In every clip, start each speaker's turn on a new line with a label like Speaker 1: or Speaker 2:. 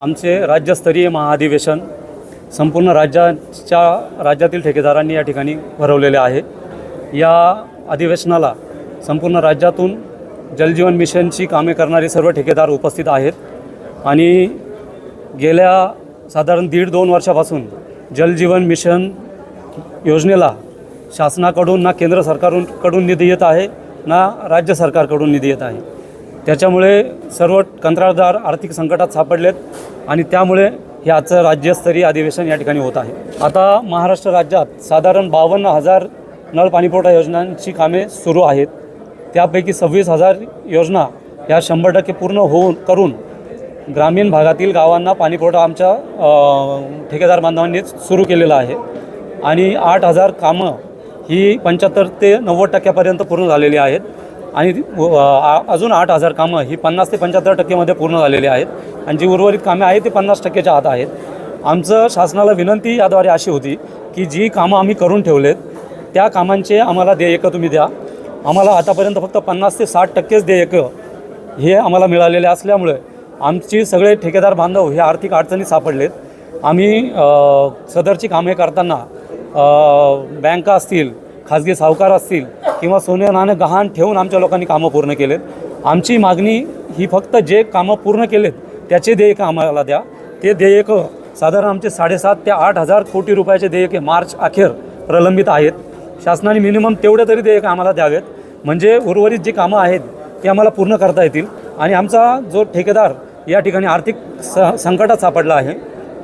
Speaker 1: आमचे राज्यस्तरीय महाअधिवेशन संपूर्ण राज्यातील ठेकेदारांनी या ठिकाणी भरवलेले आहे। या अधिवेशनाला संपूर्ण राज्यातून जलजीवन मिशनची कामे करणारे सर्व ठेकेदार उपस्थित आहेत आणि गेल्या साधारण 1.5-2 वर्षापासून जलजीवन मिशन योजनेला शासनाकडून ना केंद्र सरकारकडून निधी येत आहे ना राज्य सरकारकडून निधी येत आहे। त्याच्यामुळे सर्व कंत्राटदार आर्थिक संकटात सापडलेत आणि त्यामुळे हे आजचं राज्यस्तरीय अधिवेशन या ठिकाणी होत आहे। आता महाराष्ट्र राज्यात साधारण 52,000 नळ पाणीपुरवठा योजनांची कामे सुरू आहेत। त्यापैकी 26,000 योजना या 100% पूर्ण करून ग्रामीण भागातील गावांना पाणीपुरवठा आमच्या ठेकेदार बांधवांनी सुरू केलेला आहे आणि 8,000 कामं ही 75 ते 90% पूर्ण झालेली आहेत आणि अजून 8,000 कामं ही 50 ते 75% पूर्ण झालेली आहेत आणि जी उर्वरित कामे आहेत ते 50%च्या आत आहेत। आमचं शासनाला विनंती याद्वारे अशी होती की जी कामं आम्ही करून ठेवलेत त्या कामांचे आम्हाला देयकं तुम्ही द्या। आम्हाला आतापर्यंत फक्त 50 ते 60% देयकं हे आम्हाला मिळालेले असल्यामुळे आमची सगळे ठेकेदार बांधव हे आर्थिक अडचणीत सापडलेत। आम्ही सदरची कामे करताना बँका असतील, खाजगी सावकार असतील किंवा सोने नाणं गहाण ठेवून आमच्या लोकांनी कामं पूर्ण केलेत। आमची मागणी ही फक्त जे कामं पूर्ण केलेत त्याचे देयकं आम्हाला द्या। ते देयकं साधारण आमचे 7.5 ते 8,000 कोटी रुपयाचे देयके मार्च अखेर प्रलंबित आहेत। शासनाने मिनिमम तेवढे तरी देयकं आम्हाला द्यावेत म्हणजे उर्वरित जी कामं आहेत ती आम्हाला पूर्ण करता येतील आणि आमचा जो ठेकेदार या ठिकाणी आर्थिक संकटात सापडला आहे,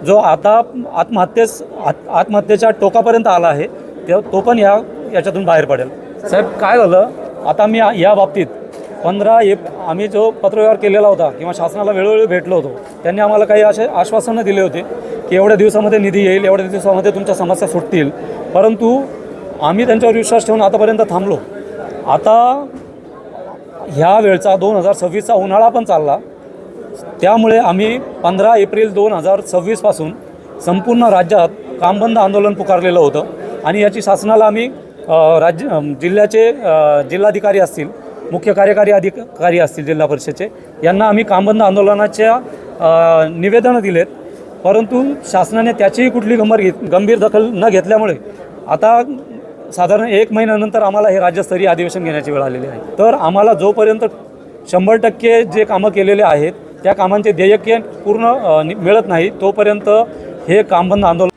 Speaker 1: जो आता आत्महत्येच्या टोकापर्यंत आला आहे, तो पण याच्यातून बाहेर पडेल। साहेब काय झालं, आता मी या बाबतीत 15 आम्ही जो पत्रव्यवहार केलेला होता किंवा शासनाला वेळोवेळी भेटलो होतो, त्यांनी आम्हाला काही असे आश्वासनं दिले होते की एवढ्या दिवसामध्ये निधी येईल, एवढ्या दिवसामध्ये तुमच्या समस्या सुटतील, परंतु आम्ही त्यांच्यावर विश्वास ठेवून आतापर्यंत थांबलो। आता ह्या वेळचा 2026चा उन्हाळा पण चालला, त्यामुळे आम्ही 15 एप्रिल 2026 पासून संपूर्ण राज्यात कामबंद आंदोलन पुकारलेलं होतं आणि याची शासनाला आम्ही जिल्ह्याचे जिल्हाधिकारी असतील, मुख्य कार्यकारी अधिकारी असतील जिल्हा परिषदेचे, यांना आम्ही कामबंद आंदोलनाच्या निवेदनं दिलेत, परंतु शासनाने त्याचीही कुठली गंभीर दखल न घेतल्यामुळे आता साधारण 1 महिन्यानंतर आम्हाला हे राज्यस्तरीय अधिवेशन घेण्याची वेळ आलेली आहे। तर आम्हाला जोपर्यंत 100% जे कामं केलेले आहेत त्या कामांचे देयके पूर्ण मिळत नाही तोपर्यंत हे कामबंद आंदोलन